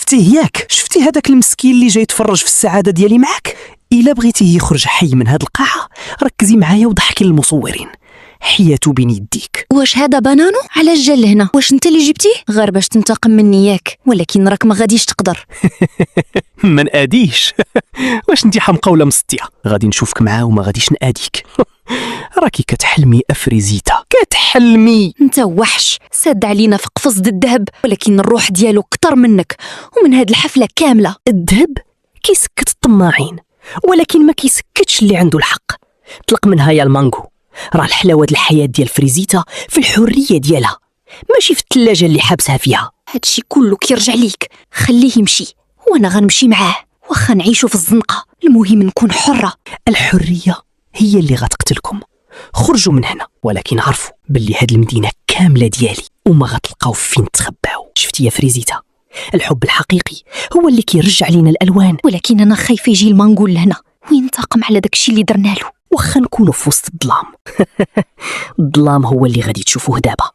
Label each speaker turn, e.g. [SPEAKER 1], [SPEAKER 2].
[SPEAKER 1] شفتيه ياك؟ شفتي هذاك المسكين اللي جاي يتفرج في السعاده ديالي معاك؟ الا بغيتيه يخرج حي من هاد القاعه ركزي معايا وضحكي للمصورين، حياته بين يديك.
[SPEAKER 2] واش هذا بنانو؟ علاش جا لهنا؟ واش انت اللي جبتيه غير باش تنتقم مني ياك؟ ولكن راك ما غاديش تقدر.
[SPEAKER 1] ما ناديش. واش انت حمقى ولا مستيه؟ غادي نشوفك معاه وما غاديش ناديك. راكي كتحلمي افريزيتا، كتحلمي.
[SPEAKER 2] انت وحش ساد علينا في قفص الذهب، ولكن الروح ديالو كتر منك ومن هاد الحفله كامله.
[SPEAKER 3] الذهب كيسكت الطماعين، ولكن ما كيسكتش اللي عنده الحق. طلق منها يا المانغو، راه الحلاوه د الحياه ديال فريزيتا في الحريه ديالها، ماشي في الثلاجه اللي حابسها فيها.
[SPEAKER 2] هادشي كله كيرجع ليك، خليه يمشي وانا غنمشي معاه، واخا نعيشو في الزنقه، المهم نكون حره.
[SPEAKER 3] الحريه هي اللي غتقتلكم. خرجوا من هنا، ولكن عرفوا باللي هاد المدينه كامله ديالي وما غتلقاو فين تخباو. شفتي يا فريزيتا، الحب الحقيقي هو اللي كيرجع لينا الالوان.
[SPEAKER 2] ولكن انا خايفه يجي المنقول لهنا وينتقم على داكشي اللي درنا له.
[SPEAKER 3] واخا نكونوا في وسط الظلام. الظلام هو اللي غادي تشوفوه دابا.